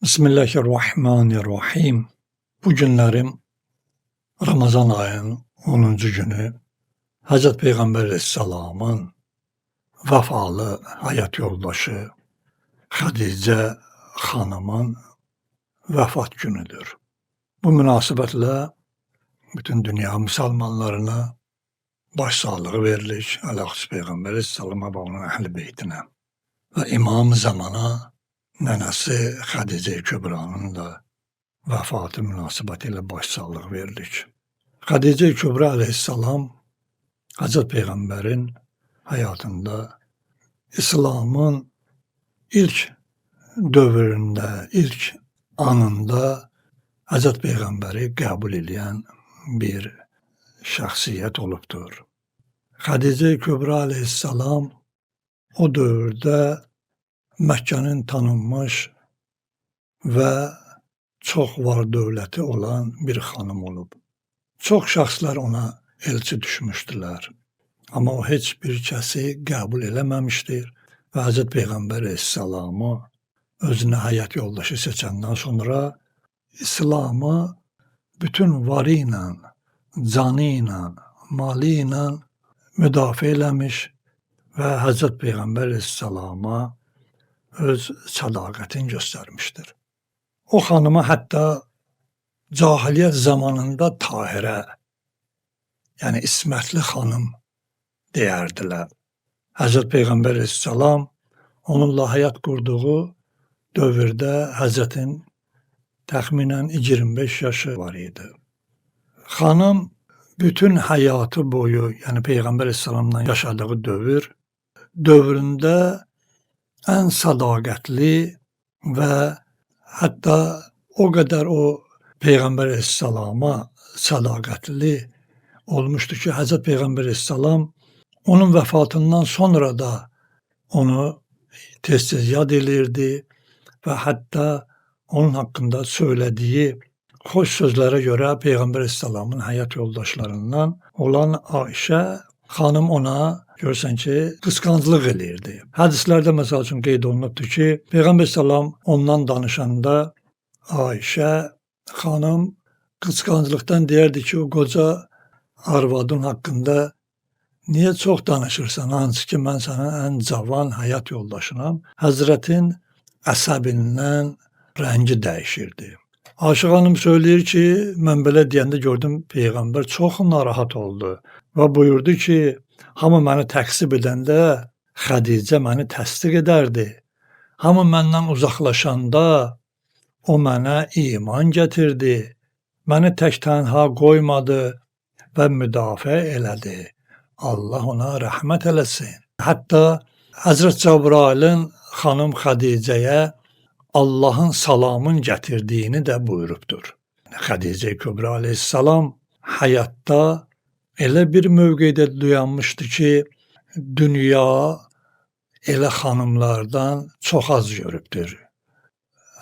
Bismillahirrahmanirrahim. Bu günlerim Ramazan ayının 10-cu günü Hz. Peygamber Aleyhisselam'ın vefalı hayat yoldaşı Hadice Hanım'ın vefat günüdür. Bu münasibetle bütün dünya Müslümanlarına başsağlığı verilir. Aleyhisselatü Peygamber Aleyhisselam'a ve onun ehl-i beytine ve İmam-ı Zaman'a nenesi Hadice Kübra'nın da vefatı münasebetiyle başsağlığı verilir. Hadice Kübra Aleyhisselam Hz. Peygamber'in hayatında İslam'ın ilk dövründe, ilk anında Hz. Peygamber'i kabul eden bir şahsiyet olubdur. Hadice Kübra Aleyhisselam o dövrdə Məkkenin tanınmış ve çok var dövləti olan bir xanım olub. Çox şəxslər ona elçi düşmüşdülər. Amma o heç bir kəsi qəbul eləməmişdir və Hz. Peyğəmbər Aleyhisselamı özünə həyat yoldaşı seçəndən sonra İslamı bütün varı ilə, canı ilə, malı ilə müdafiə eləmiş və Hz. Peyğəmbər Aleyhisselama öz sədaqətini göstərmişdir. O xanıma hətta cahiliyyət zamanında Tahirə, yəni İsmətli xanım deyərdilər. Hz. Peyğəmbər Aleyhisselam onunla həyat qurduğu dövrdə Həzrətin təxminən 25 yaşı var idi. Xanım bütün həyatı boyu, yəni Peyğəmbər Aleyhisselamla yaşadığı dövründə ən sədaqətli və hətta o qədər o Peyğəmbər Aleyhisselama sədaqətli olmuşdu ki, Hz. Peyğəmbər Aleyhisselam onun vəfatından sonra da onu tez-tez yad elirdi və hətta onun haqqında söylədiyi xoş sözlərə görə Peyğəmbər Aleyhisselamın həyat yoldaşlarından olan Ayşə xanım ona görürsən ki, qısqanclıq eləyirdi. Hədislərdə məsəl üçün qeyd olunubdur ki, Peyğəmbər Aleyhisselam ondan danışanda Ayşə xanım qısqanclıqdan deyərdi ki, o qoca arvadın haqqında niyə çox danışırsan, hansı ki, mən sənin ən cavan həyat yoldaşınam. Həzrətin əsəbindən rəngi dəyişirdi. Ayşə xanım söyləyir ki, mən belə deyəndə gördüm Peyğəmbər çox narahat oldu və buyurdu ki, hamı məni təqsib edəndə Xədicə məni təsdiq edərdi. Hamı məndən uzaqlaşanda o mənə iman gətirdi. Məni tək tənha qoymadı və müdafiə elədi. Allah ona rəhmət eləsin. Hətta Həzrət Cəbrailin xanım Xədicəyə Allahın salamın gətirdiyini də buyurubdur. Hədicə Kübra Aleyhisselam həyatda elə bir mövqedə dayanmışdı ki, dünya elə xanımlardan çox az görübdür.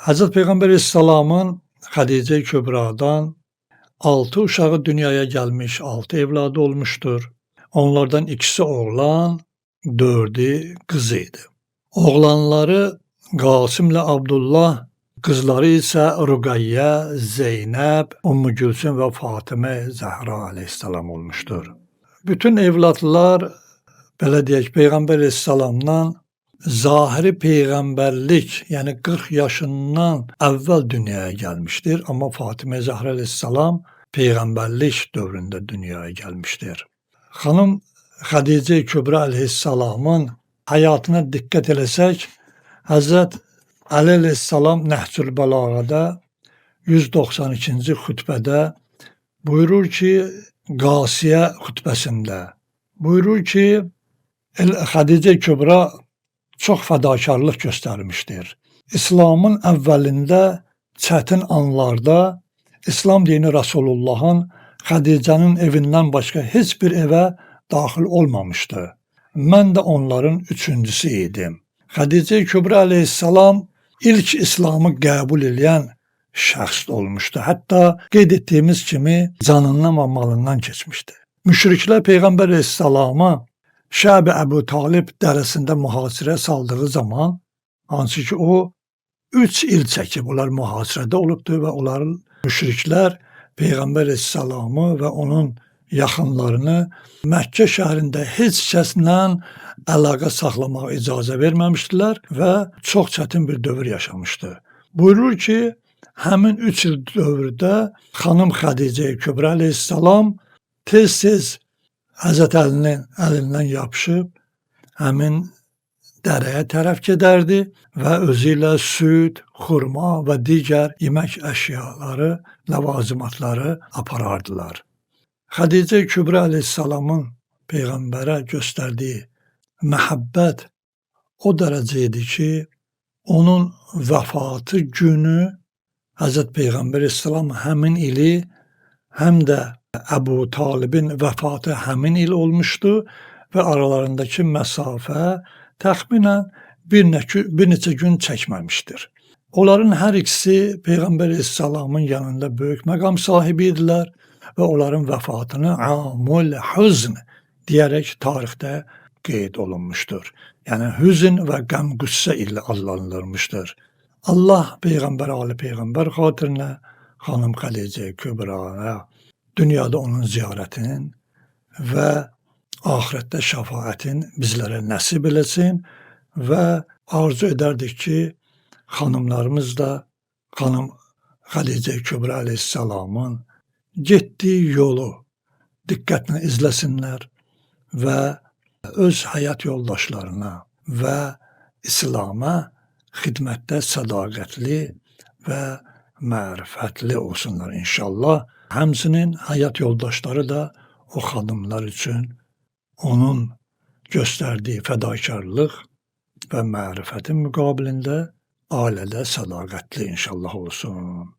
Hz. Peyğəmbər Aleyhisselamın Hədicə Kübradan 6 uşağı dünyaya gəlmiş, 6 evladı olmuşdur. Onlardan ikisi oğlan, 4'ü qız idi. Oğlanları Qasimlə Abdullah, qızları isə Rüqayyə, Zeynəb, Ümmü Gülsüm və Fatimə Zəhra Aleyhisselam olmuşdur. Bütün evlatlar, belə deyək, Peyğəmbər Aleyhisselamdan zahiri peyğəmbərlik, yəni 40 yaşından əvvəl dünyaya gəlmişdir. Amma Fatimə Zəhra Aleyhisselam peyğəmbərlik dövründə dünyaya gəlmişdir. Xanım Hədicə Kübra Aleyhisselamın həyatına diqqət eləsək, Həzrət Əli Aleyhisselam Nəhcül Bəlağədə 192-ci xütbədə buyurur ki, Qasiyə xütbəsində buyurur ki, Hədicə Kübra çox fədakarlıq göstərmişdir. İslamın əvvəlində çətin anlarda İslam dini Rasulullahın Hədicənin evindən başqa heç bir evə daxil olmamışdı. Mən də onların üçüncüsü idim. Hədicə Kübra Aleyhisselam ilk İslamı qəbul edən şəxs olmuşdu. Hətta qeyd etdiyimiz kimi canından və malından keçmişdi. Müşriklər Peyğəmbər Aleyhisselama Şəb-i Əbu Talib dərəsində mühasirə saldığı zaman, hansı ki o 3 il çəkib onlar mühasirədə olubdur və onların müşriklər Peyğəmbər əleyhissalamı və onun yaxınlarını Məkkə şəhərində heç kəslə əlaqə saxlamağa icazə verməmişdilər və çox çətin bir dövr yaşamışdı. Buyurur ki, həmin 3 il dövrdə xanım Xədicə Kübra əleyhissalam tez-tez Həzrət Əlinin əlindən yapışıb həmin dərəyə tərəf gedərdi və özü ilə süd, xurma və digər yemək əşyaları, ləvazimatları aparardılar. Xədicə Kübra əleyhissalamın Peyğəmbərə göstərdiyi məhəbbət o dərəcə idi ki, onun vəfatı günü Həzrət Peyğəmbər əleyhissalam həmin ili həm də Əbu Talibin vəfatı həmin il olmuşdu və aralarındakı məsafə təxminən bir neçə gün çəkməmişdir. Onların hər ikisi Peyğəmbər əleyhissalamın yanında böyük məqam sahibi idilər və onların vəfatını Amul Hüzn deyərək tarixdə qeyd olunmuşdur. Yəni hüzn və qəm-qüssə ilə adlandırılmışdır. Allah Peyğəmbər, Ali Peyğəmbər xatirinə xanım Xədicə Kübraya dünyada onun ziyarətinin və axirətdə şəfaətin bizlərə nəsib eləsin və arzu edərdik ki, xanımlarımız da xanım Xədicə Kübra əleyhissalamın getdiyi yolu diqqətlə izləsinlər və öz həyat yoldaşlarına və İslama xidmətdə sədaqətli və mərifətli olsunlar inşallah. Həmçinin həyat yoldaşları da o xanımlar üçün onun göstərdiyi fədakarlıq və mərifətin müqabilində ailədə sədaqətli inşallah olsun.